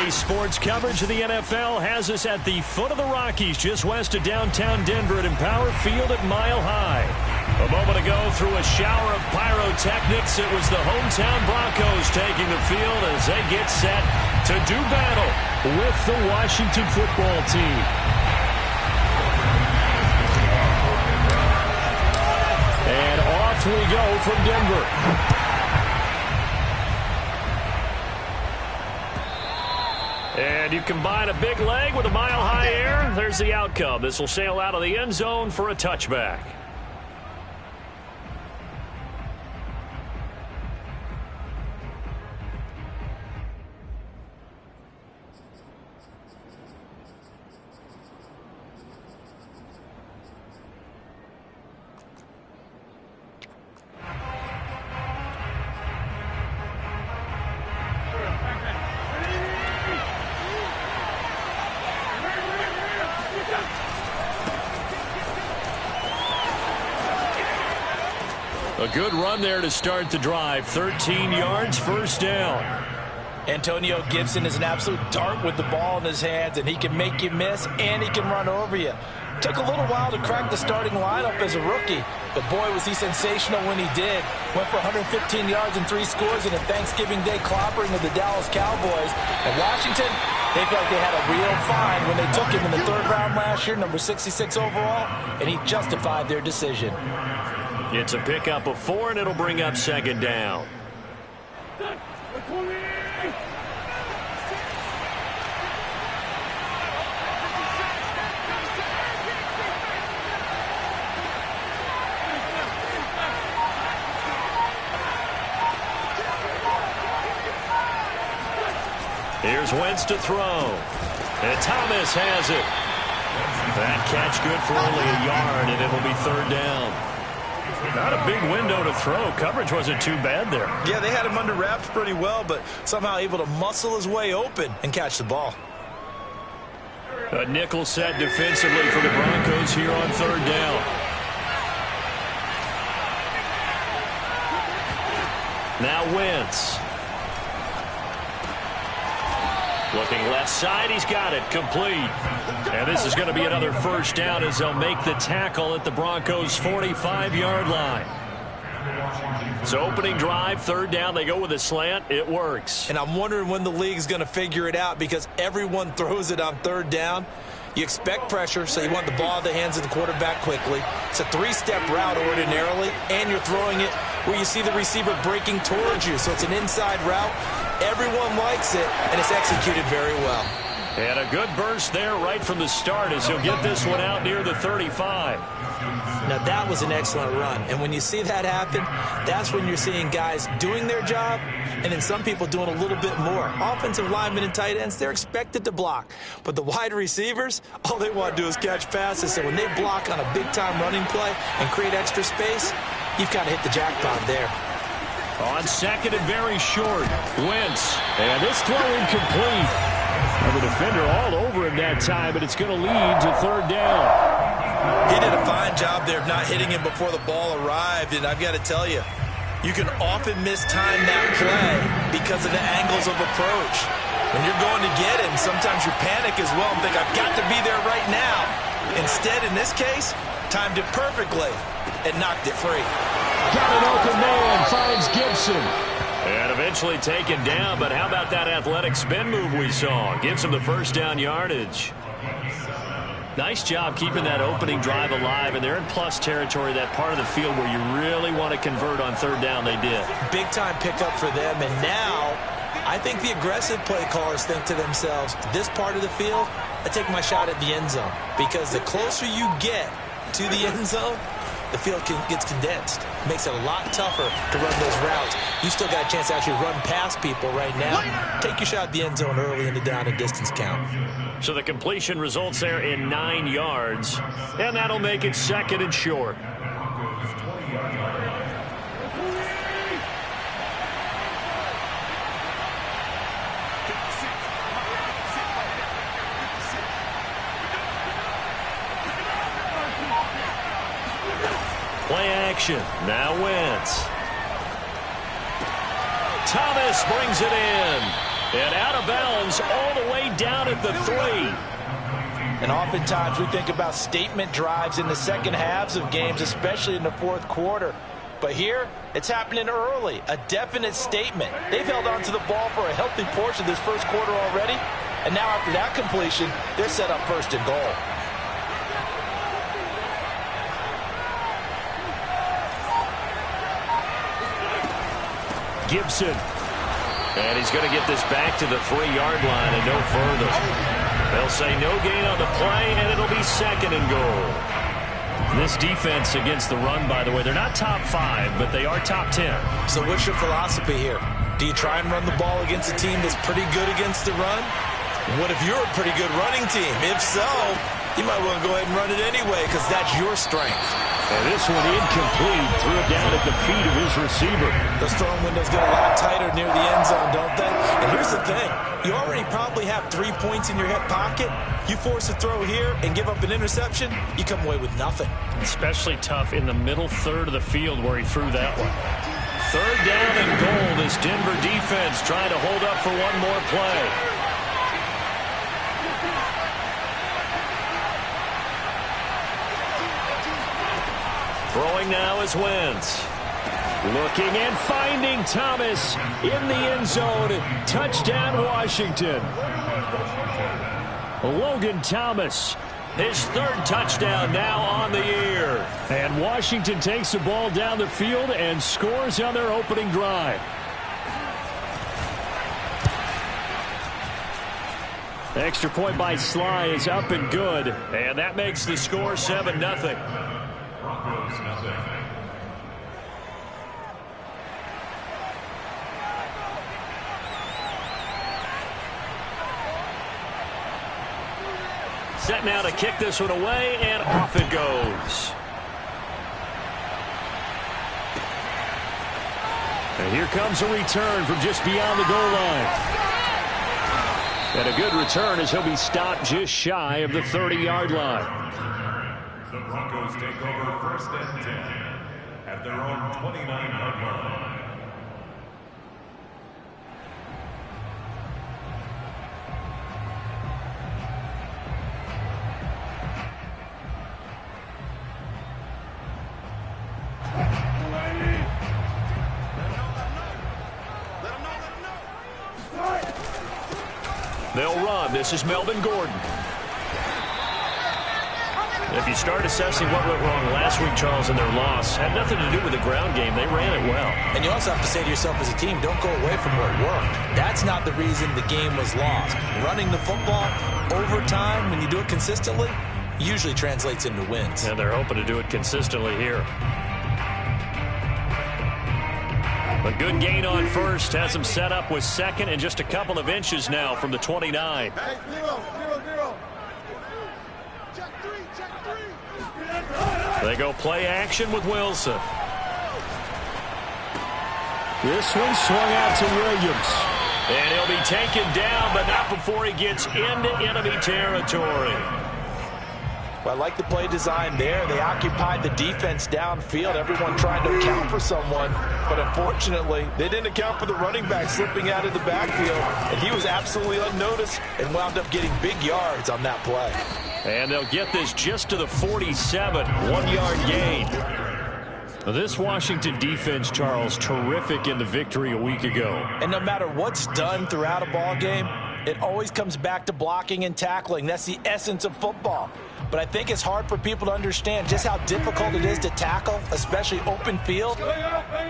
Today's sports coverage of the NFL has us at the foot of the Rockies, just west of downtown Denver at Empower Field at Mile High. A moment ago, through a shower of pyrotechnics, it was the hometown Broncos taking the field as they get set to do battle with the Washington football team. And off we go from Denver. And you combine a big leg with a mile-high air, there's the outcome. This will sail out of the end zone for a touchback. A good run there to start the drive. 13 yards, first down. Antonio Gibson is an absolute dart with the ball in his hands, and he can make you miss, and he can run over you. Took a little while to crack the starting lineup as a rookie, but boy, was he sensational when he did. Went for 115 yards and 3 scores in a Thanksgiving Day clobbering of the Dallas Cowboys. And Washington, they felt like they had a real find when they took him in the 3rd round last year, number 66 overall, and he justified their decision. It's a pickup of 4, and it'll bring up 2nd down. Here's Wentz to throw. And Thomas has it. That catch good for only a yard, and it'll be 3rd down. Not a big window to throw. Coverage wasn't too bad there. Yeah, they had him under wraps pretty well, but somehow able to muscle his way open and catch the ball. A nickel set defensively for the Broncos here on 3rd down. Now Wentz. Looking left side, he's got it, complete. And this is going to be another first down as they'll make the tackle at the Broncos' 45-yard line. So opening drive, 3rd down, they go with a slant, it works. And I'm wondering when the league's going to figure it out, because everyone throws it on 3rd down. You expect pressure, so you want the ball in the hands of the quarterback quickly. It's a 3-step route ordinarily, and you're throwing it where you see the receiver breaking towards you. So it's an inside route. Everyone likes it, and it's executed very well. And a good burst there right from the start as he'll get this one out near the 35. Now, that was an excellent run. And when you see that happen, that's when you're seeing guys doing their job and then some people doing a little bit more. Offensive linemen and tight ends, they're expected to block. But the wide receivers, all they want to do is catch passes. So when they block on a big-time running play and create extra space, you've kind of hit the jackpot there. On 2nd and very short, Wentz. And this throw incomplete. And the defender all over him that time, but it's going to lead to 3rd down. He did a fine job there of not hitting him before the ball arrived, and I've got to tell you, you can often mistime that play because of the angles of approach. When you're going to get him, sometimes you panic as well and think, I've got to be there right now. Instead, in this case, timed it perfectly and knocked it free. Got an open man, finds Gibson. And eventually taken down, but how about that athletic spin move we saw? Gives him the first down yardage. Nice job keeping that opening drive alive, and they're in plus territory, that part of the field where you really want to convert on 3rd down. They did. Big-time pickup for them, and now I think the aggressive play callers think to themselves, this part of the field, I take my shot at the end zone, because the closer you get to the end zone, the field gets condensed. It makes it a lot tougher to run those routes. You still got a chance to actually run past people right now. Take your shot at the end zone early in the down and distance count. So the completion results there in 9 yards, and that'll make it 2nd and short. Play action. Now Wentz. Thomas brings it in. And out of bounds all the way down at the 3. And oftentimes we think about statement drives in the second halves of games, especially in the fourth quarter. But here, it's happening early, a definite statement. They've held on to the ball for a healthy portion of this first quarter already. And now after that completion, they're set up first and goal. Gibson. And he's going to get this back to the 3-yard line and no further. They'll say no gain on the play, and it'll be second and goal. This defense against the run, by the way, they're not top 5, but they are top 10. So what's your philosophy here? Do you try and run the ball against a team that's pretty good against the run? What if you're a pretty good running team? If so, you might want to go ahead and run it anyway because that's your strength. And this one incomplete. Threw it down at the feet of his receiver. Those throwing windows get a lot tighter near the end zone, don't they? And here's the thing. You already probably have 3 points in your hip pocket. You force a throw here and give up an interception, you come away with nothing. Especially tough in the middle third of the field where he threw that one. Third down and goal. This Denver defense trying to hold up for one more play. Throwing now is Wentz. Looking and finding Thomas in the end zone. Touchdown, Washington. Logan Thomas, his 3rd touchdown now on the year. And Washington takes the ball down the field and scores on their opening drive. Extra point by Sly is up and good. And that makes the score 7-0. Set now to kick this one away, and off it goes. And here comes a return from just beyond the goal line. And a good return as he'll be stopped just shy of the 30-yard line. The Broncos take over first and 10 at their own 29-yard line. They'll run. This is Melvin Gordon. If you start assessing what went wrong last week, Charles, in their loss, had nothing to do with the ground game. They ran it well. And you also have to say to yourself as a team, don't go away from what worked. That's not the reason the game was lost. Running the football over time, when you do it consistently, usually translates into wins. And they're hoping to do it consistently here. A good gain on first has them set up with second and just a couple of inches now from the 29. Hey, zero. Check three. They go play action with Wilson. This one swung out to Williams. And he'll be taken down, but not before he gets into enemy territory. Well, I like the play design there. They occupied the defense downfield, everyone trying to account for someone. But unfortunately, they didn't account for the running back slipping out of the backfield. And he was absolutely unnoticed and wound up getting big yards on that play. And they'll get this just to the 47, 1-yard gain. This Washington defense, Charles, terrific in the victory a week ago. And no matter what's done throughout a ball game, it always comes back to blocking and tackling. That's the essence of football. But I think it's hard for people to understand just how difficult it is to tackle, especially open field.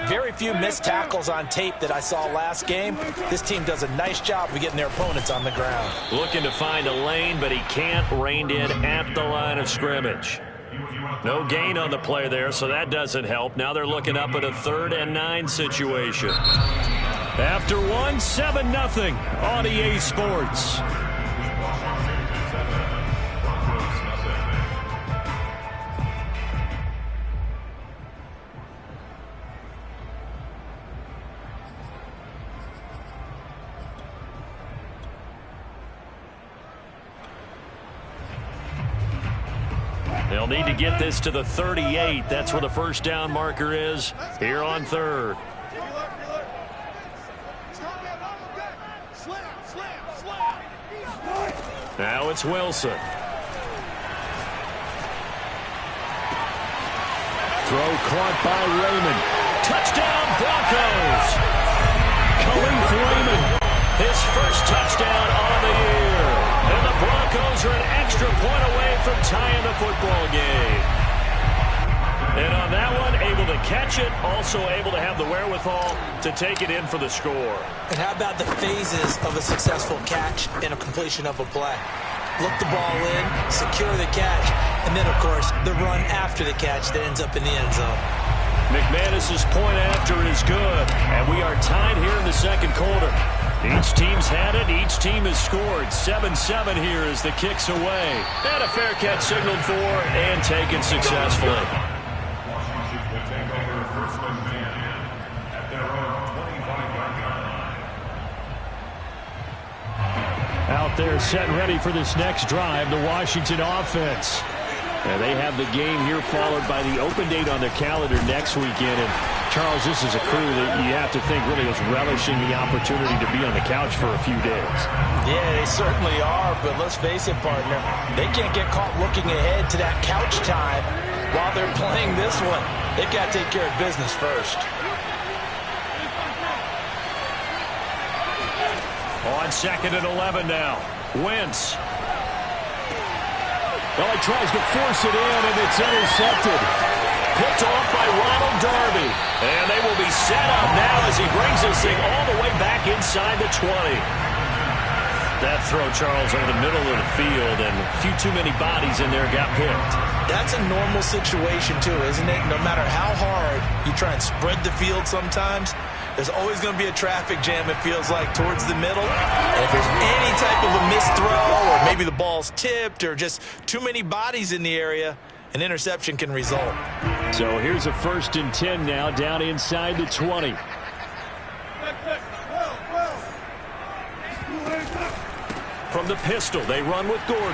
Very few missed tackles on tape that I saw last game. This team does a nice job of getting their opponents on the ground. Looking to find a lane, but he can't. Reined in at the line of scrimmage. No gain on the play there, so that doesn't help. Now they're looking up at a 3rd and 9 situation. After one, 7-0 on EA Sports. They'll need to get this to the 38. That's where the first down marker is here on 3rd. Now it's Wilson. Throw caught by Raymond. Touchdown, Broncos! Khalif Raymond, his first touchdown on the year. And the Broncos are an extra point away from tying the football game. And on that one, able to catch it, also able to have the wherewithal to take it in for the score. And how about the phases of a successful catch and a completion of a play? Look the ball in, secure the catch, and then, of course, the run after the catch that ends up in the end zone. McManus's point after is good, and we are tied here in the second quarter. Each team's had it. Each team has scored. 7-7 here as the kick's away. And a fair catch signaled for and taken successfully. Washington will take over first and 10 at their own 25-yard line. Out there set and ready for this next drive, the Washington offense. And they have the game here followed by the open date on their calendar next weekend. And Charles, this is a crew that you have to think really is relishing the opportunity to be on the couch for a few days. Yeah, they certainly are, but let's face it, partner. They can't get caught looking ahead to that couch time while they're playing this one. They've got to take care of business first. On 2nd and 11 now. Wentz. Well, he tries to force it in, and it's intercepted. Picked off by Ronald Darby. And they will be set up now as he brings this thing all the way back inside the 20. That throw, Charles, over the middle of the field, and a few too many bodies in there got picked. That's a normal situation, too, isn't it? No matter how hard you try and spread the field sometimes, there's always going to be a traffic jam, it feels like, towards the middle. And if there's any type of a missed throw, or maybe the ball's tipped, or just too many bodies in the area, an interception can result. So here's a 1st and 10 now, down inside the 20. From the pistol, they run with Gordon.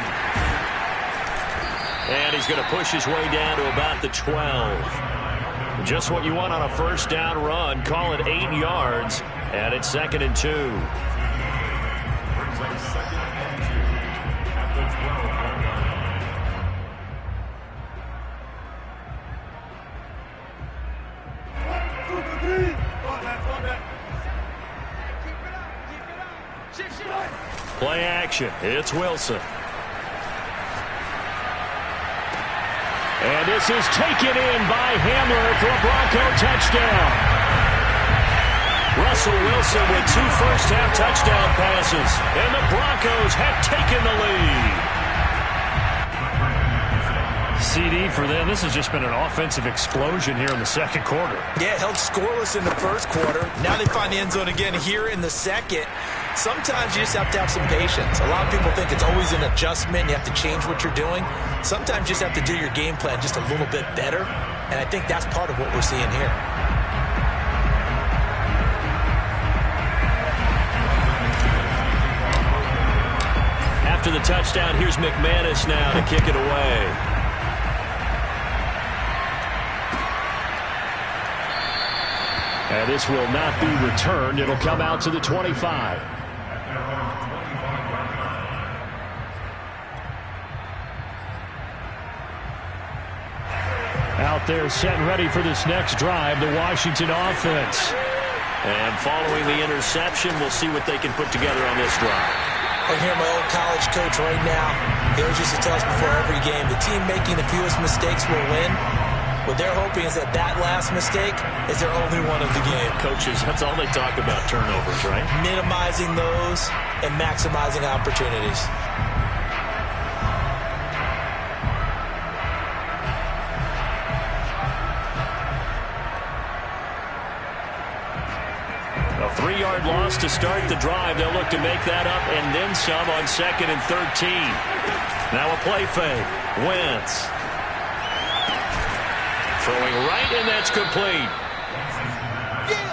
And he's going to push his way down to about the 12. Just what you want on a first down run. Call it 8 yards, and it's 2nd and 2. Brings up 2nd and 2 at the 12-yard line. Play action. It's Wilson. And this is taken in by Hamler for a Bronco touchdown. Russell Wilson with 2 first-half touchdown passes. And the Broncos have taken the lead. CD for them. This has just been an offensive explosion here in the second quarter. Yeah, held scoreless in the first quarter. Now they find the end zone again here in the second. Sometimes you just have to have some patience. A lot of people think it's always an adjustment. You have to change what you're doing. Sometimes you just have to do your game plan just a little bit better. And I think that's part of what we're seeing here. After the touchdown, here's McManus now to kick it away. And this will not be returned. It'll come out to the 25. Out there set and ready for this next drive, the Washington offense. And following the interception, we'll see what they can put together on this drive. I hear my old college coach right now. He always used to tell us before every game, the team making the fewest mistakes will win. What they're hoping is that that last mistake is their only one of the game. Coaches, that's all they talk about, turnovers, right? Minimizing those and maximizing opportunities. A 3-yard loss to start the drive. They'll look to make that up and then some on 2nd and 13. Now a play fake. Wentz. Throwing right, and that's complete.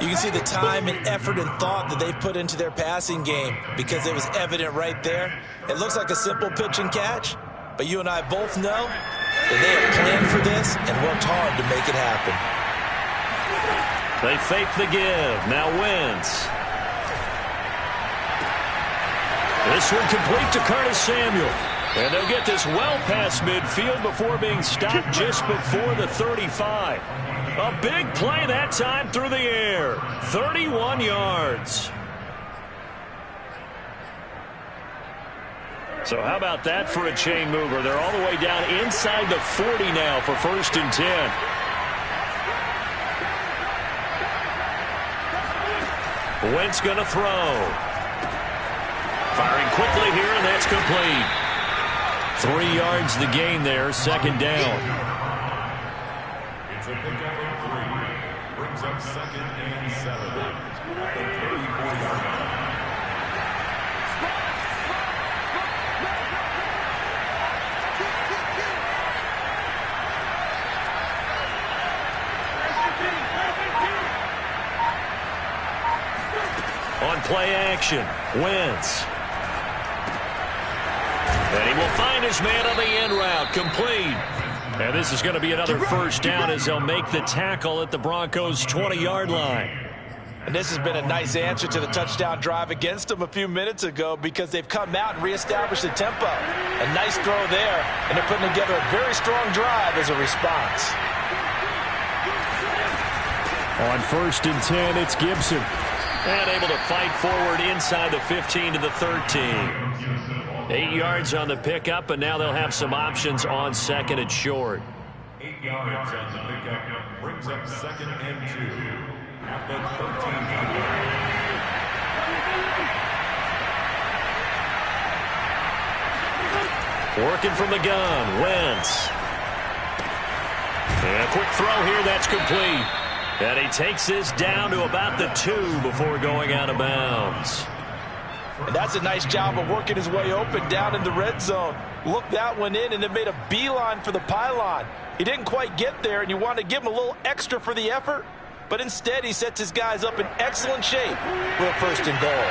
You can see the time and effort and thought that they've put into their passing game because it was evident right there. It looks like a simple pitch and catch, but you and I both know that they have planned for this and worked hard to make it happen. They fake the give. Now Wentz. This one complete to Curtis Samuel. And they'll get this well past midfield before being stopped just before the 35. A big play that time through the air. 31 yards. So how about that for a chain mover? They're all the way down inside the 40 now for 1st and 10. Wentz going to throw. Firing quickly here, and that's complete. 3 yards the gain there, 2nd down. It's a pickup of 3. Brings up 2nd and 7. At the 34-yard line. On play action, Wentz. And he will find his man on the end route, complete. And this is going to be another 1st down as they'll make the tackle at the Broncos' 20-yard line. And this has been a nice answer to the touchdown drive against them a few minutes ago because they've come out and reestablished the tempo. A nice throw there, and they're putting together a very strong drive as a response. On 1st and 10, it's Gibson. And able to fight forward inside the 15 to the 13. 8 yards on the pickup, and now they'll have some options on 2nd and short. 8 yards on the pickup. Brings up 2nd and 2. At the 13-yard line. Working from the gun, Wentz. And a quick throw here, that's complete. And he takes this down to about the 2 before going out of bounds. And that's a nice job of working his way open down in the red zone. Looked that one in and then made a beeline for the pylon. He didn't quite get there, and you want to give him a little extra for the effort. But instead, he sets his guys up in excellent shape for a 1st and goal.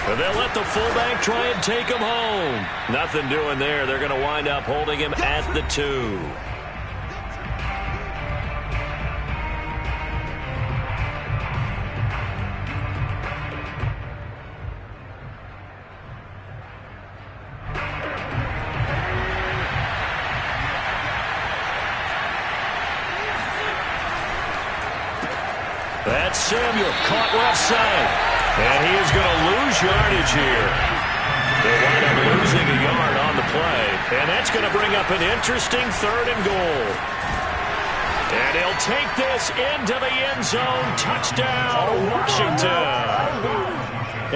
But they'll let the fullback try and take him home. Nothing doing there. They're going to wind up holding him at the 2. That's Samuel, caught left side. And he is going to lose yardage here. They'll wind up losing a yard on the play. And that's going to bring up an interesting 3rd and goal. And he'll take this into the end zone. Touchdown, Washington.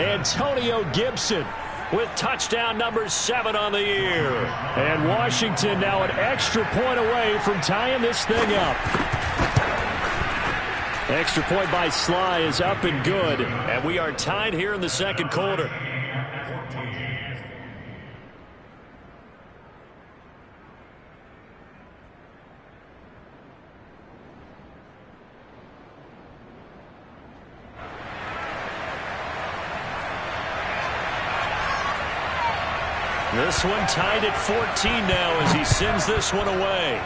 Antonio Gibson with touchdown number 7 on the year. And Washington now an extra point away from tying this thing up. Extra point by Sly is up and good. And we are tied here in the 2nd quarter. This one tied at 14 now as he sends this one away.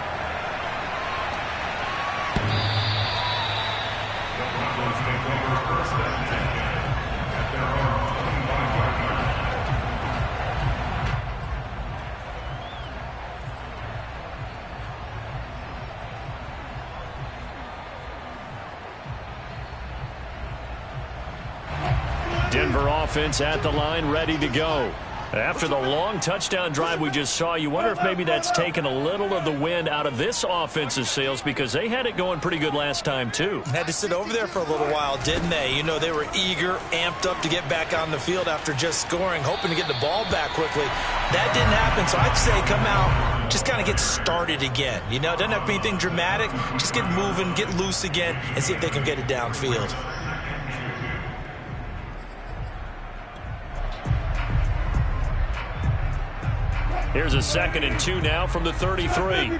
Denver offense at the line, ready to go. After the long touchdown drive we just saw, you wonder if maybe that's taken a little of the wind out of this offense's sails because they had it going pretty good last time, too. Had to sit over there for a little while, didn't they? You know, they were eager, amped up to get back on the field after just scoring, hoping to get the ball back quickly. That didn't happen, so I'd say come out, just kind of get started again. You know, it doesn't have to be anything dramatic. Just get moving, get loose again, and see if they can get it downfield. Here's a 2nd and 2 now from the 33.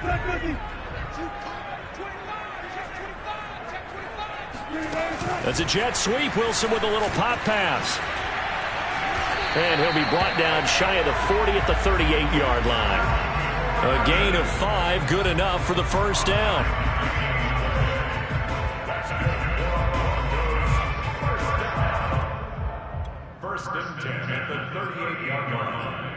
That's a jet sweep. Wilson with a little pop pass. And he'll be brought down shy of the 40 at the 38-yard line. A gain of 5, good enough for the 1st down. first and 10 at the 38-yard line.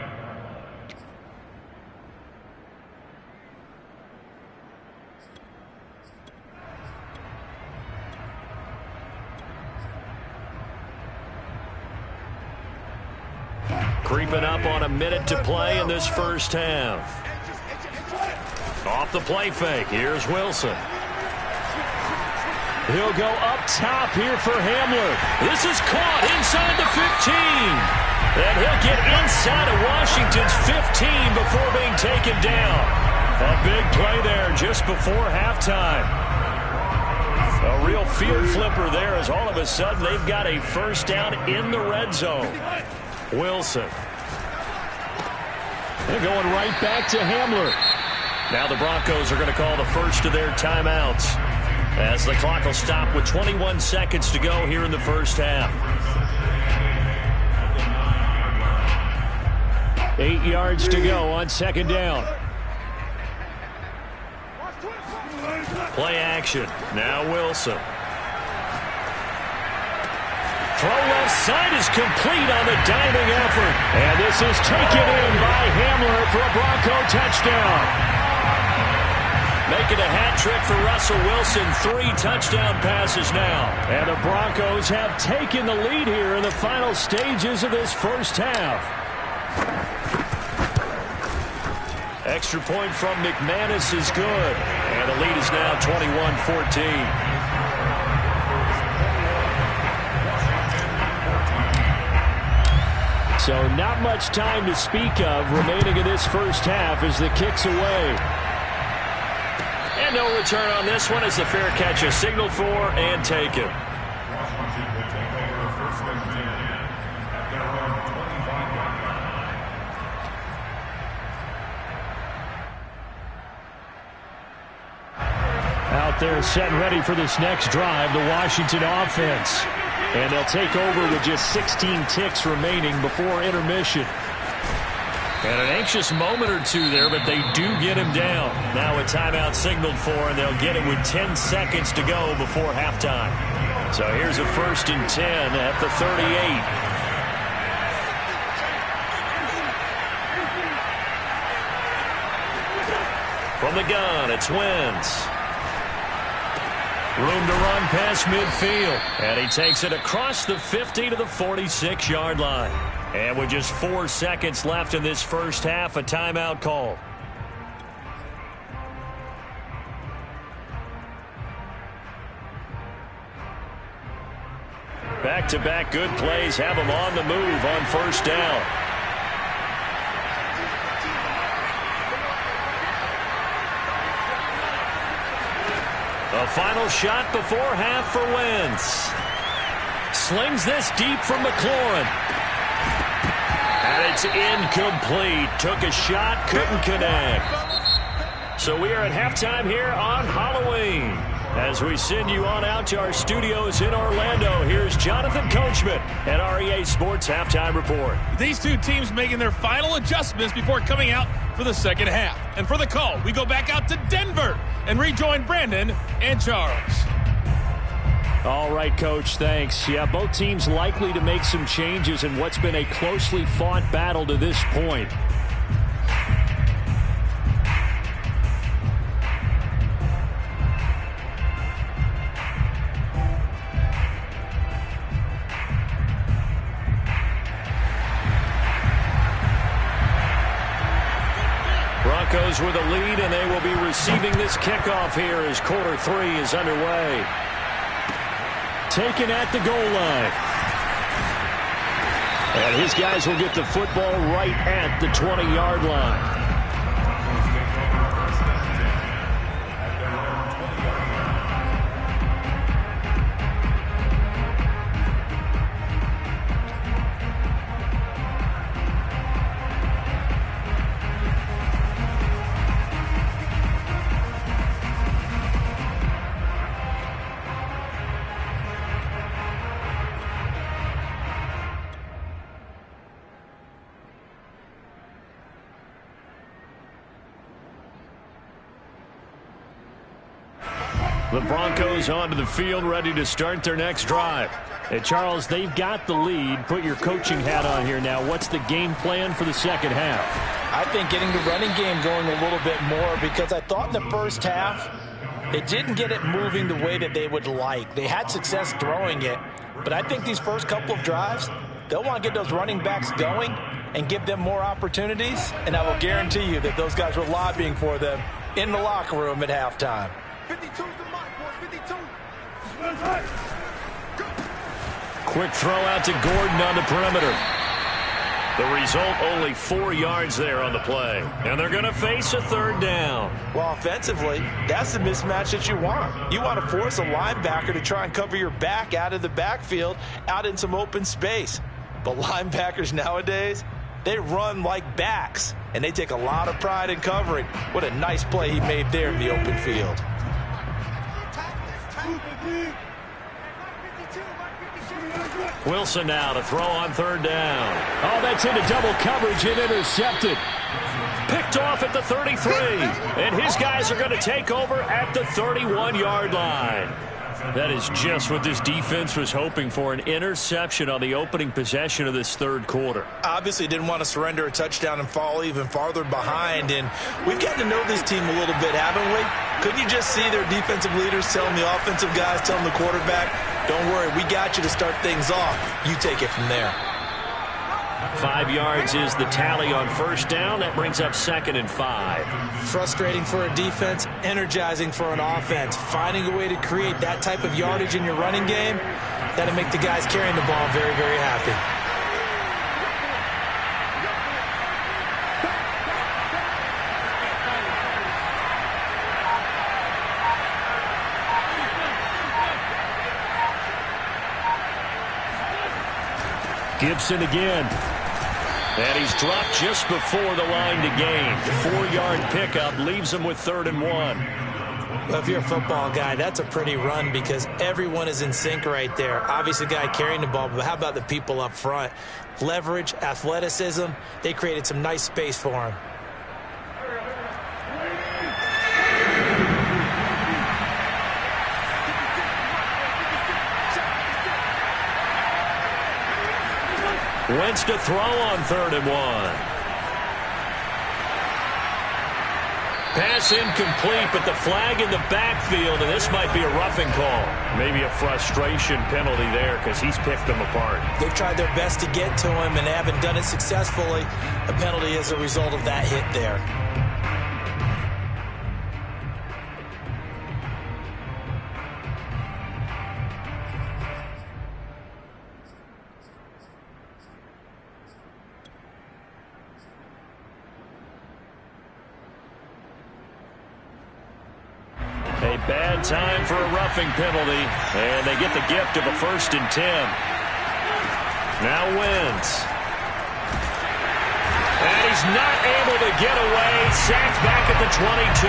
Creeping up on a minute to play in this first half. Off the play fake, here's Wilson. He'll go up top here for Hamler. This is caught inside the 15. And he'll get inside of Washington's 15 before being taken down. A big play there just before halftime. A real field flipper there as all of a sudden they've got a first down in the red zone. Wilson. They're going right back to Hamler. Now the Broncos are going to call the first of their timeouts as the clock will stop with 21 seconds to go here in the first half. 8 yards to go on second down. Play action. Now Wilson. Throw left side is complete on the diving effort. And this is taken in by Hamler for a Bronco touchdown. Making a hat trick for Russell Wilson. 3 touchdown passes now. And the Broncos have taken the lead here in the final stages of this first half. Extra point from McManus is good. And the lead is now 21-14. So not much time to speak of remaining in this first half as the kick's away. And no return on this one as the fair catch is signaled for and taken. Washington will take over first and 10 at their own 25-yard line. Out there set and ready for this next drive, the Washington offense. And they'll take over with just 16 ticks remaining before intermission. And an anxious moment or two there, but they do get him down. Now a timeout signaled for, and they'll get it with 10 seconds to go before halftime. So here's a first and 10 at the 38. From the gun, it's Wentz. Room to run past midfield. And he takes it across the 50 to the 46-yard line. And with just 4 seconds left in this first half, a timeout call. Back-to-back good plays have them on the move on first down. A final shot before half for Wentz. Slings this deep from McLaurin. And it's incomplete. Took a shot, couldn't connect. So we are at halftime here on Halloween. As we send you on out to our studios in Orlando, here's Jonathan Coachman at REA Sports Halftime Report. These two teams making their final adjustments before coming out for the second half. And for the call, we go back out to Denver and rejoin Brandon and Charles. All right, Coach, thanks. Yeah, both teams likely to make some changes in what's been a closely fought battle to this point. Broncos with a lead, and they will be receiving this kickoff here as quarter 3 is underway. Taken at the goal line. And his guys will get the football right at the 20-yard line. The Broncos onto the field, ready to start their next drive. Hey, Charles, they've got the lead. Put your coaching hat on here now. What's the game plan for the second half? I think getting the running game going a little bit more, because I thought in the first half they didn't get it moving the way that they would like. They had success throwing it, but I think these first couple of drives, they'll want to get those running backs going and give them more opportunities, and I will guarantee you that those guys were lobbying for them in the locker room at halftime. 52's the mark, boys, 52. Quick throw out to Gordon on the perimeter. The result, only 4 yards there on the play. And they're going to face a third down. Well, offensively, that's the mismatch that you want. You want to force a linebacker to try and cover your back out of the backfield, out in some open space. But linebackers nowadays, they run like backs, and they take a lot of pride in covering. What a nice play he made there in the open field. Wilson now to throw on third down. Oh, that's into double coverage and intercepted. Picked off at the 33. And his guys are going to take over at the 31-yard line. That is just what this defense was hoping for, an interception on the opening possession of this third quarter. Obviously didn't want to surrender a touchdown and fall even farther behind, and we've gotten to know this team a little bit, haven't we? Couldn't you just see their defensive leaders telling the offensive guys, telling the quarterback, don't worry, we got you to start things off. You take it from there. 5 yards is the tally on first down. That brings up 2nd and 5. Frustrating for a defense, energizing for an offense. Finding a way to create that type of yardage in your running game, that'll make the guys carrying the ball very, very happy. Gibson again. And he's dropped just before the line to gain. 4-yard pickup leaves him with 3rd and 1. Well, if you're a football guy, that's a pretty run because everyone is in sync right there. Obviously, the guy carrying the ball, but how about the people up front? Leverage, athleticism, they created some nice space for him. Wentz to throw on 3rd and 1. Pass incomplete, but the flag in the backfield, and this might be a roughing call. Maybe a frustration penalty there because he's picked them apart. They've tried their best to get to him and haven't done it successfully. A penalty as a result of that hit there. A bad time for a roughing penalty, and they get the gift of a 1st and 10. Now Wentz. And he's not able to get away. Sacked back at the 22.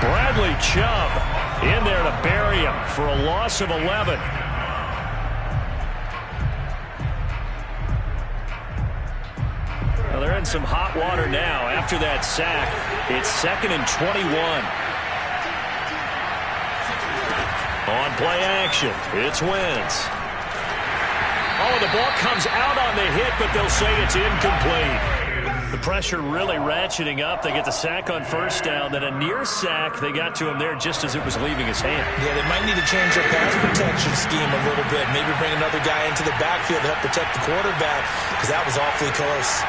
Bradley Chubb in there to bury him for a loss of 11. Well, they're in some hot water now. After that sack, it's 2nd and 21. On play action, it's Wentz. Oh, the ball comes out on the hit, but they'll say it's incomplete. The pressure really ratcheting up. They get the sack on 1st down, then a near sack. They got to him there just as it was leaving his hand. Yeah, they might need to change their pass protection scheme a little bit. Maybe bring another guy into the backfield to help protect the quarterback, because that was awfully close.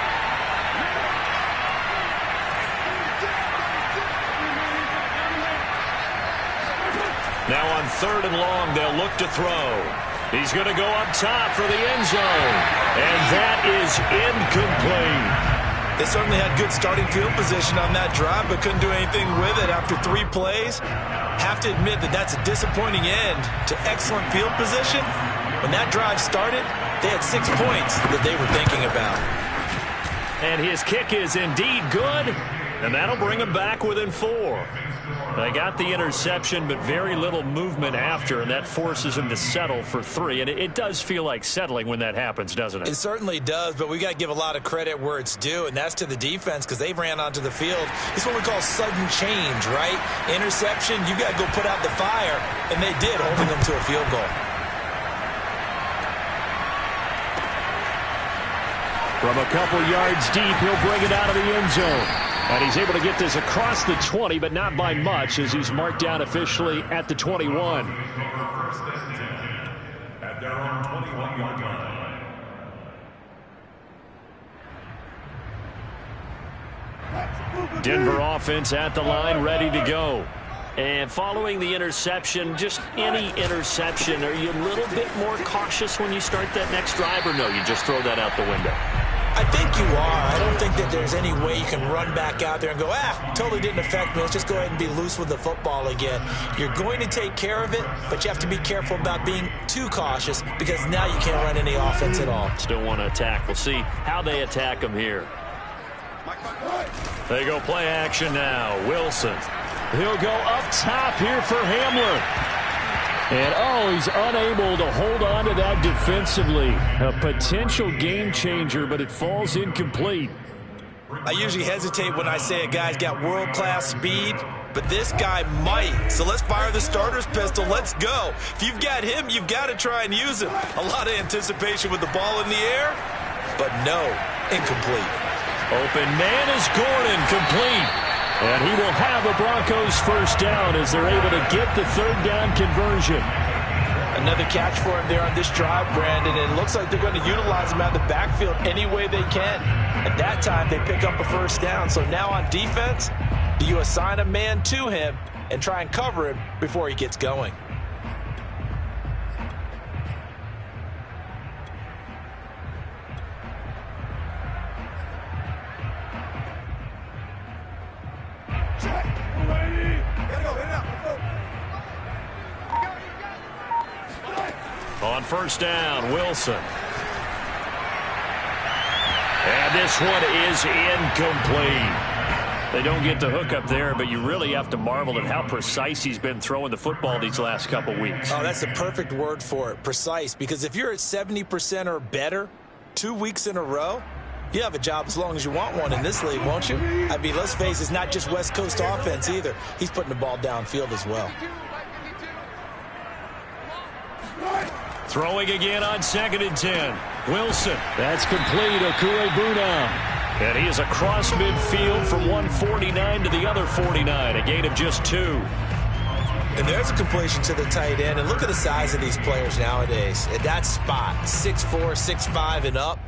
Now on 3rd and long, they'll look to throw. He's going to go up top for the end zone. And that is incomplete. They certainly had good starting field position on that drive, but couldn't do anything with it after 3 plays. Have to admit that that's a disappointing end to excellent field position. When that drive started, they had 6 points that they were thinking about. And his kick is indeed good. And that'll bring them back within 4. They got the interception, but very little movement after, and that forces them to settle for 3. And it does feel like settling when that happens, doesn't it? It certainly does, but we got to give a lot of credit where it's due, and that's to the defense because they ran onto the field. It's what we call sudden change, right? Interception, you got to go put out the fire, and they did, holding them to a field goal. From a couple yards deep, he'll bring it out of the end zone. And he's able to get this across the 20, but not by much, as he's marked down officially at the 21. At their own 21-yard line. Denver offense at the line, ready to go. And following the interception, just any interception, are you a little bit more cautious when you start that next drive, or no, you just throw that out the window? I think you are. I don't think that there's any way you can run back out there and go, totally didn't affect me. Let's just go ahead and be loose with the football again. You're going to take care of it, but you have to be careful about being too cautious because now you can't run any offense at all. Still want to attack. We'll see how they attack them here. They go play action now. Wilson. He'll go up top here for Hamler. And, he's unable to hold on to that defensively. A potential game changer, but it falls incomplete. I usually hesitate when I say a guy's got world-class speed, but this guy might. So let's fire the starter's pistol. Let's go. If you've got him, you've got to try and use him. A lot of anticipation with the ball in the air, but no, incomplete. Open man is Gordon, complete. And he will have the Broncos first down as they're able to get the third down conversion. Another catch for him there on this drive, Brandon. And it looks like they're going to utilize him out of the backfield any way they can. At that time, they pick up a first down. So now on defense, do you assign a man to him and try and cover him before he gets going? On first down, Wilson. And this one is incomplete. They don't get the hook up there, but you really have to marvel at how precise he's been throwing the football these last couple weeks. Oh, that's the perfect word for it, precise. Because if you're at 70% or better 2 weeks in a row, you have a job as long as you want one in this league, won't you? I mean, let's face it, it's not just West Coast offense either. He's putting the ball downfield as well. Throwing again on 2nd and 10. Wilson. That's complete. Okure-Buna. And he is across midfield from 149 to the other 49. A gain of just 2. And there's a completion to the tight end. And look at the size of these players nowadays. At that spot, 6'4", 6'5", and up.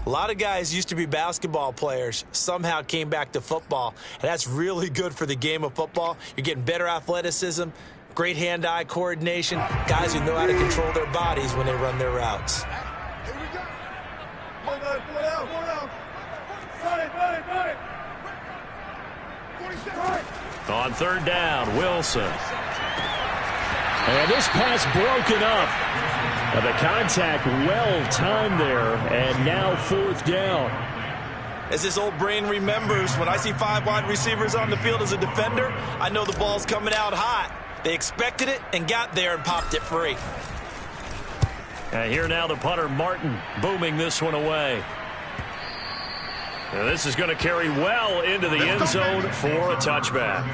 A lot of guys used to be basketball players, somehow came back to football. And that's really good for the game of football. You're getting better athleticism, great hand-eye coordination, guys who know how to control their bodies when they run their routes. On third down, Wilson. And this pass broken up. Now the contact well-timed there, and now 4th down. As this old brain remembers, when I see 5 wide receivers on the field as a defender, I know the ball's coming out hot. They expected it and got there and popped it free. And here now the punter, Martin, booming this one away. Now this is going to carry well into the end zone for a touchback.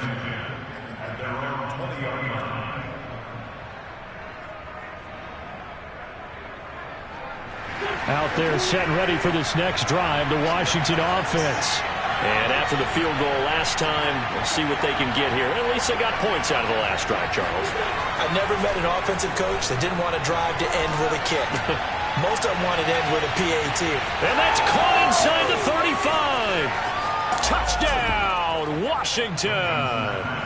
Out there set and ready for this next drive, the Washington offense. And after the field goal last time, we'll see what they can get here. At least they got points out of the last drive, Charles. I've never met an offensive coach that didn't want to drive to end with a kick. Most of them wanted to end with a PAT. And that's caught inside the 35. Touchdown, Washington.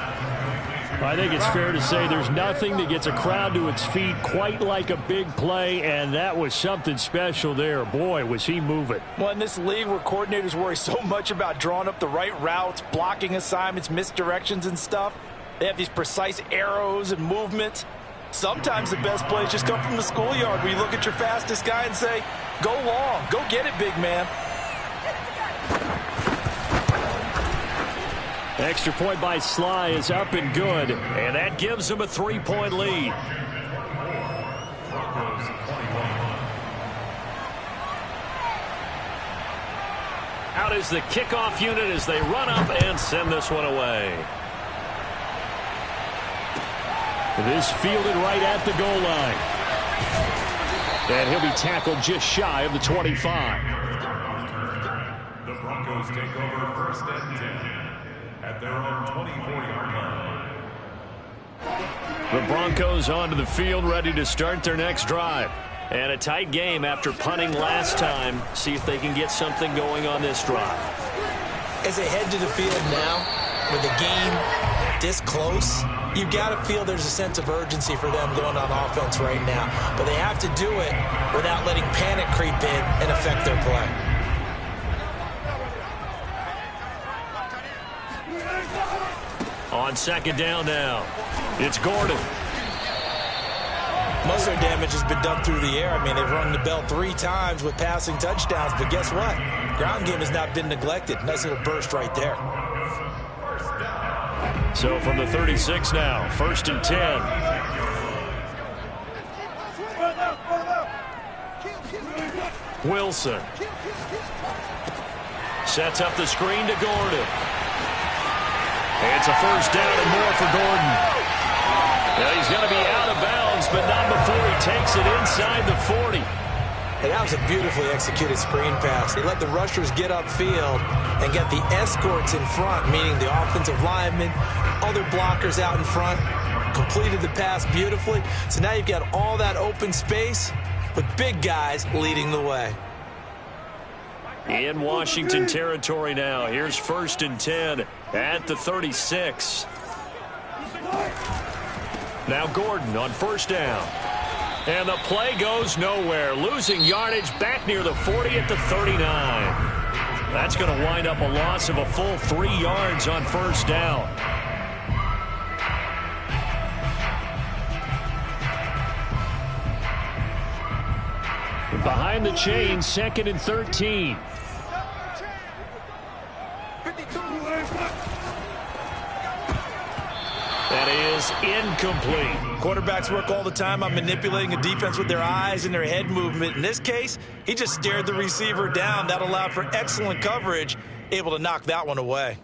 I think it's fair to say there's nothing that gets a crowd to its feet quite like a big play, and that was something special there. Boy, was he moving. Well, in this league where coordinators worry so much about drawing up the right routes, blocking assignments, misdirections and stuff, they have these precise arrows and movements. Sometimes the best plays just come from the schoolyard where you look at your fastest guy and say, go long, go get it, big man. Extra point by Sly is up and good, and that gives them a 3-point lead. Out is the kickoff unit as they run up and send this one away. This fielded right at the goal line. And he'll be tackled just shy of the 25. The Broncos take over first and 10 at their own 24-yard line. The Broncos onto the field, ready to start their next drive. And a tight game after punting last time. See if they can get something going on this drive. As they head to the field now, with the game this close, you've got to feel there's a sense of urgency for them going on offense right now. But they have to do it without letting panic creep in and affect their play. On second down now, it's Gordon. Most of their damage has been done through the air. I mean, they've rung the bell 3 times with passing touchdowns, but guess what? Ground game has not been neglected. Nice little burst right there. So from the 36 now, first and 10. Wilson sets up the screen to Gordon. It's a first down and more for Gordon. Now he's going to be out of bounds, but not before he takes it inside the 40. And that was a beautifully executed screen pass. They let the rushers get upfield and get the escorts in front, meaning the offensive linemen, other blockers out in front, completed the pass beautifully. So now you've got all that open space with big guys leading the way. In Washington territory now. Here's first and 10 at the 36. Now Gordon on first down. And the play goes nowhere. Losing yardage back near the 40 at the 39. That's going to wind up a loss of a full 3 yards on first down. Behind the chain, second and 13. That is incomplete. Quarterbacks work all the time on manipulating a defense with their eyes and their head movement. In this case, he just stared the receiver down. That allowed for excellent coverage, able to knock that one away.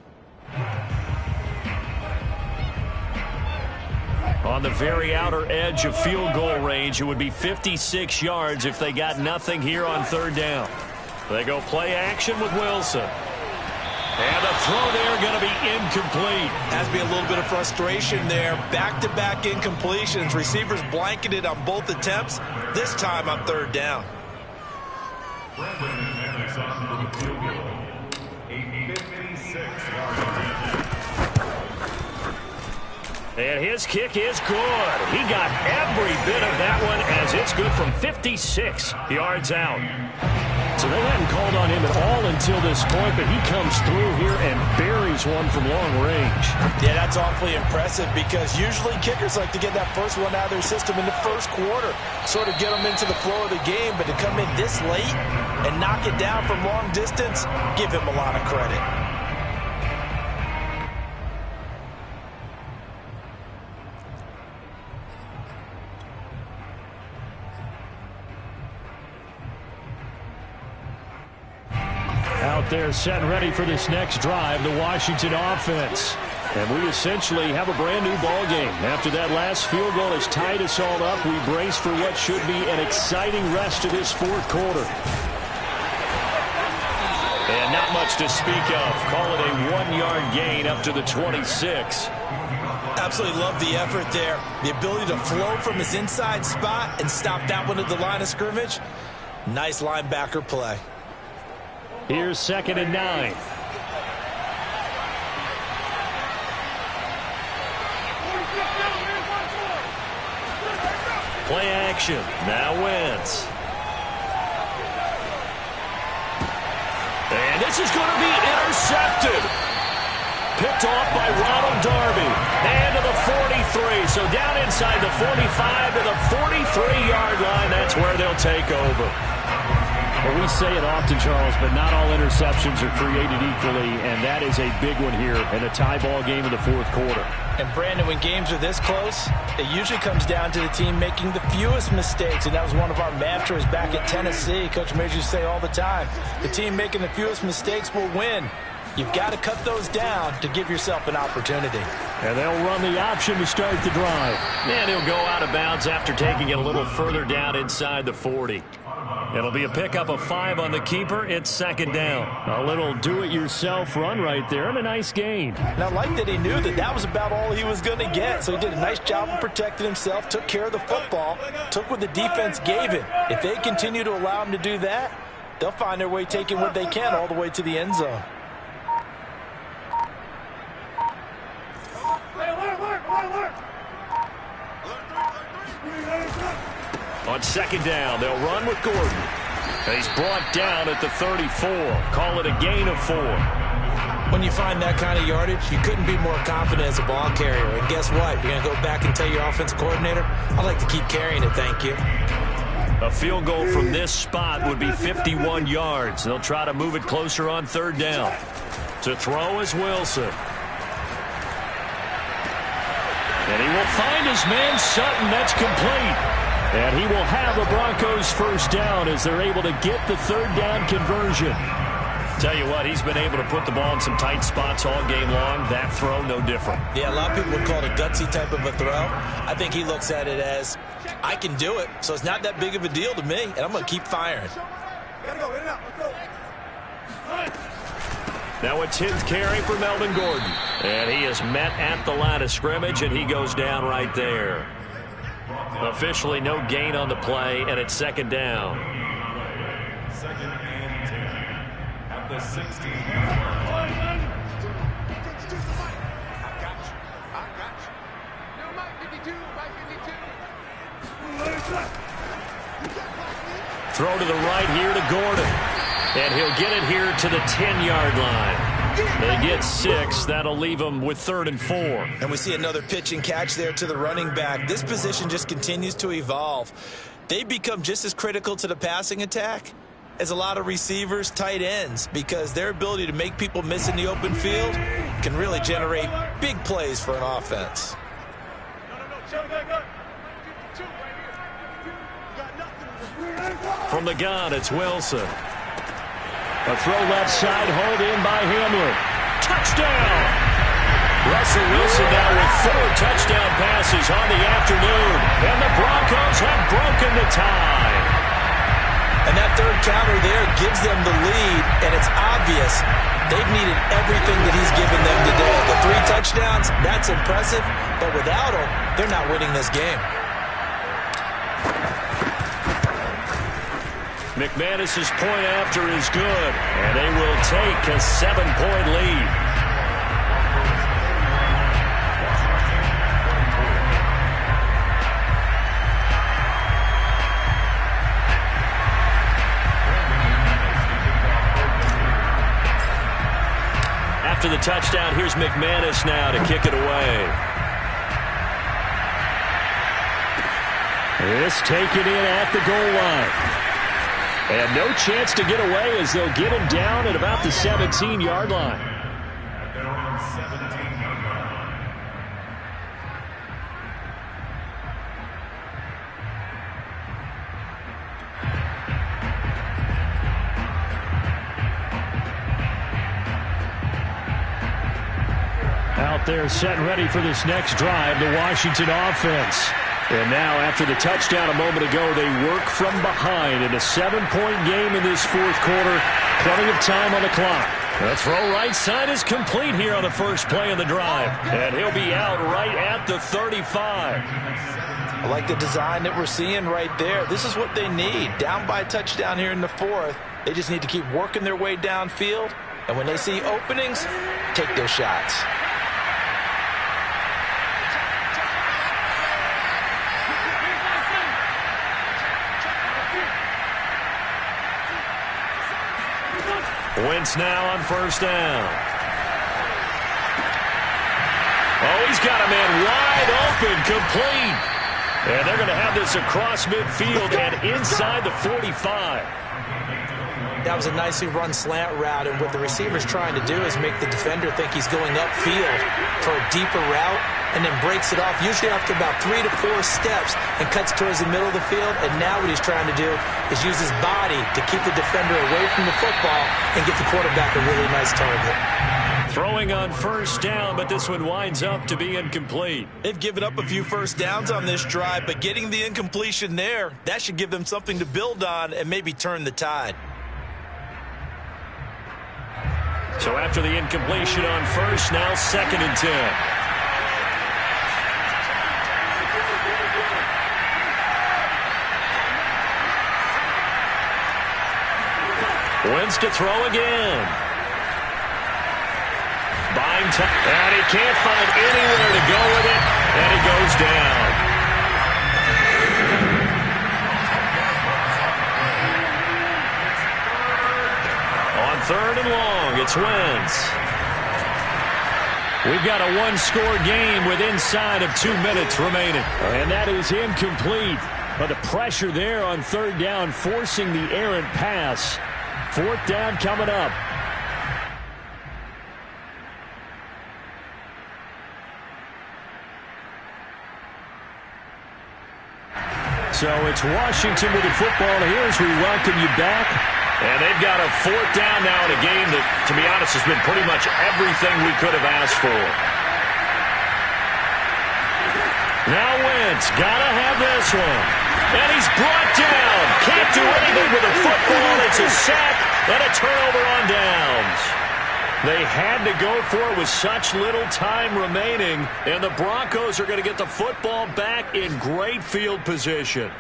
On the very outer edge of field goal range, it would be 56 yards if they got nothing here on third down. They go play action with Wilson. And the throw there going to be incomplete. Has to be a little bit of frustration there. Back-to-back incompletions. Receivers blanketed on both attempts, this time on third down. Brandon is on for the field goal. A 56-yard attempt. And his kick is good. He got every bit of that one as it's good from 56 yards out. So they hadn't called on him at all until this point, but he comes through here and buries one from long range. Yeah, that's awfully impressive because usually kickers like to get that first one out of their system in the first quarter, sort of get them into the flow of the game, but to come in this late and knock it down from long distance, give him a lot of credit. Out there set and ready for this next drive, the Washington offense. And we essentially have a brand new ball game. After that last field goal has tied us all up, we brace for what should be an exciting rest of this fourth quarter. And not much to speak of. Call it a 1-yard gain up to the 26. Absolutely love the effort there. The ability to flow from his inside spot and stop that one at the line of scrimmage. Nice linebacker play. Here's second and 9. Play action. Now Wentz. And this is going to be intercepted. Picked off by Ronald Darby. And to the 43. So down inside the 45 to the 43-yard line. That's where they'll take over. Well, we say it often, Charles, but not all interceptions are created equally, and that is a big one here in a tie ball game in the fourth quarter. And, Brandon, when games are this close, it usually comes down to the team making the fewest mistakes, and that was one of our mantras back at Tennessee. Coach Major used to say all the time, the team making the fewest mistakes will win. You've got to cut those down to give yourself an opportunity. And they'll run the option to start the drive. And he'll go out of bounds after taking it a little further down inside the 40. It'll be a pickup of 5 on the keeper. It's second down. A little do-it-yourself run right there and a nice gain. And I like that he knew that that was about all he was going to get. So he did a nice job of protecting himself, took care of the football, took what the defense gave him. If they continue to allow him to do that, they'll find their way taking what they can all the way to the end zone. On second down, they'll run with Gordon. And he's brought down at the 34. Call it a gain of 4. When you find that kind of yardage, you couldn't be more confident as a ball carrier. And guess what? You're going to go back and tell your offensive coordinator, I'd like to keep carrying it, thank you. A field goal from this spot would be 51 yards. They'll try to move it closer on third down. To throw is Wilson. And he will find his man Sutton. That's complete. And he will have the Broncos first down as they're able to get the third down conversion. Tell you what, he's been able to put the ball in some tight spots all game long. That throw, no different. Yeah, a lot of people would call it a gutsy type of a throw. I think he looks at it as, I can do it, so it's not that big of a deal to me, and I'm going to keep firing. Now a 10th carry for Melvin Gordon. And he is met at the line of scrimmage, and he goes down right there. Officially no gain on the play, and it's second down. Second and 10 at the 16-yard line. Throw to the right here to Gordon. And he'll get it here to the 10-yard line. They get 6. That'll leave them with 3rd and 4. And we see another pitch and catch there to the running back. This position just continues to evolve. They become just as critical to the passing attack as a lot of receivers, tight ends, because their ability to make people miss in the open field can really generate big plays for an offense. From the gun, it's Wilson. A throw left side, hauled in by Hamler. Touchdown! Russell Wilson now with 4 touchdown passes on the afternoon. And the Broncos have broken the tie. And that third counter there gives them the lead, and it's obvious they've needed everything that he's given them today. The 3 touchdowns, that's impressive, but without him, they're not winning this game. McManus's point after is good, and they will take a 7-point lead. After the touchdown, here's McManus now to kick it away. This taken in at the goal line. And no chance to get away as they'll get him down at about the 17-yard line. At their own 17-yard line. Out there set and ready for this next drive, the Washington offense. And now, after the touchdown a moment ago, they work from behind in a 7-point game in this fourth quarter. Plenty of time on the clock. The throw right side is complete here on the first play of the drive. And he'll be out right at the 35. I like the design that we're seeing right there. This is what they need. Down by a touchdown here in the fourth. They just need to keep working their way downfield. And when they see openings, take their shots. Wentz now on first down. Oh, he's got a man wide open, complete. And they're going to have this across midfield and inside the 45. That was a nicely run slant route, and what the receiver's trying to do is make the defender think he's going upfield for a deeper route, and then breaks it off, usually after about 3 to 4 steps, and cuts towards the middle of the field. And now what he's trying to do is use his body to keep the defender away from the football and get the quarterback a really nice target. Throwing on first down, but this one winds up to be incomplete. They've given up a few first downs on this drive, but getting the incompletion there, that should give them something to build on and maybe turn the tide. So after the incompletion on first, now 2nd and 10. Wins to throw again. Buying time, and he can't find anywhere to go with it, and he goes down. On 3rd and long, it's Wentz. We've got a one-score game with inside of 2 minutes remaining. And that is incomplete. But the pressure there on 3rd down, forcing the errant pass. 4th down coming up. So it's Washington with the football here as we welcome you back. And they've got a 4th down now in a game that, to be honest, has been pretty much everything we could have asked for. Now Wentz, gotta have this one. And he's brought down. Can't do anything with the football. It's a sack and a turnover on downs. They had to go for it with such little time remaining, and the Broncos are going to get the football back in great field position.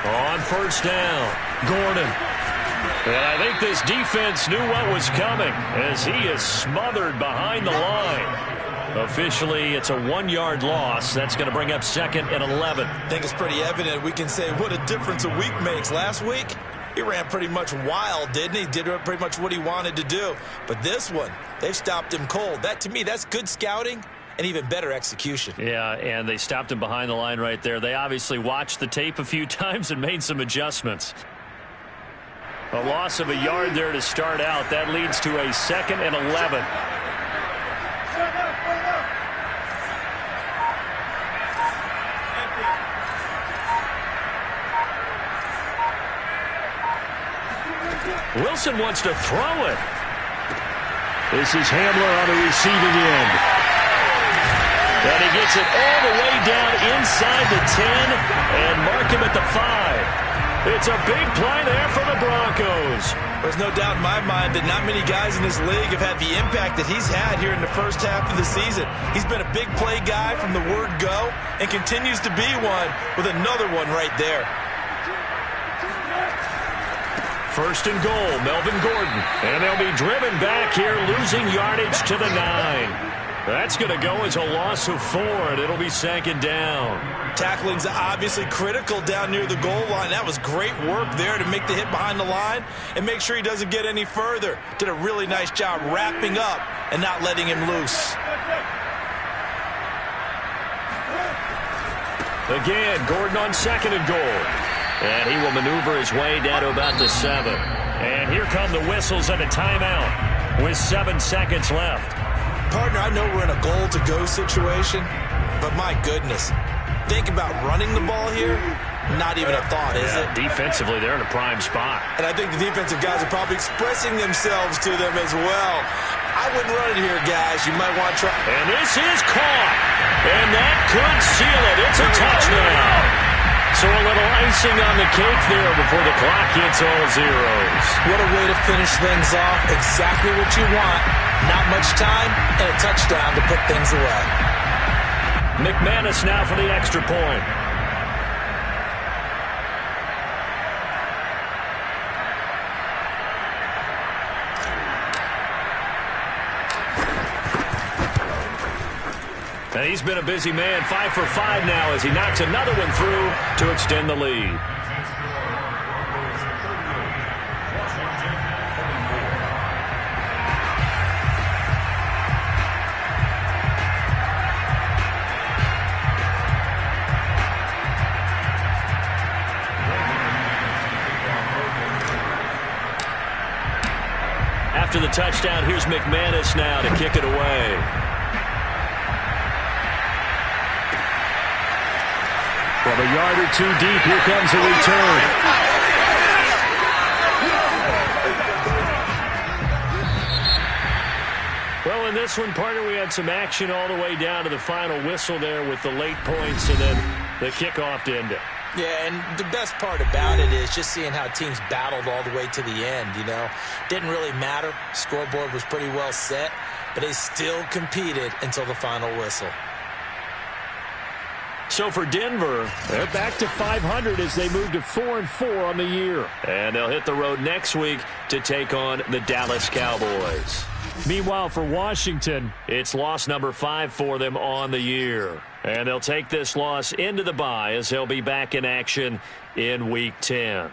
On first down, Gordon. And I think this defense knew what was coming as he is smothered behind the line. Officially, it's a 1-yard loss. That's going to bring up 2nd and 11. I think it's pretty evident. We can say what a difference a week makes. Last week, he ran pretty much wild, didn't he? Did pretty much what he wanted to do. But this one, they've stopped him cold. That, to me, that's good scouting and even better execution. Yeah, and they stopped him behind the line right there. They obviously watched the tape a few times and made some adjustments. A loss of a yard there to start out. That leads to a 2nd and 11. Wilson wants to throw it. This is Hamler on the receiving end. And he gets it all the way down inside the 10 and mark him at the 5. It's a big play there for the Broncos. There's no doubt in my mind that not many guys in this league have had the impact that he's had here in the first half of the season. He's been a big play guy from the word go and continues to be one with another one right there. 1st and goal, Melvin Gordon. And they'll be driven back here, losing yardage to the 9. That's going to go as a loss of 4, and it'll be 2nd down. Tackling's obviously critical down near the goal line. That was great work there to make the hit behind the line and make sure he doesn't get any further. Did a really nice job wrapping up and not letting him loose. Again, Gordon on 2nd and goal. And he will maneuver his way down to about the 7. And here come the whistles and a timeout with 7 seconds left. Partner, I know we're in a goal-to-go situation, but my goodness, think about running the ball here. Not even a thought, is it? Defensively, they're in a prime spot. And I think the defensive guys are probably expressing themselves to them as well. I wouldn't run it here, guys. You might want to try. And this is caught. And that could seal it. It's a touchdown. So a little icing on the cake there before the clock hits all zeros. What a way to finish things off. Exactly what you want. Not much time and a touchdown to put things away. McManus now for the extra point. And he's been a busy man, 5 for 5 now as he knocks another one through to extend the lead. after the touchdown. Here's McManus now to kick it away. From a yard or two deep, here comes a return. Well, in this one, partner, we had some action all the way down to the final whistle there with the late points and then the kickoff to end it. Yeah, and the best part about it is just seeing how teams battled all the way to the end, you know. Didn't really matter. Scoreboard was pretty well set, but they still competed until the final whistle. So for Denver, they're back to 500 as they move to 4-4 on the year. And they'll hit the road next week to take on the Dallas Cowboys. Meanwhile, for Washington, it's loss number 5 for them on the year. And they'll take this loss into the bye as they'll be back in action in Week 10.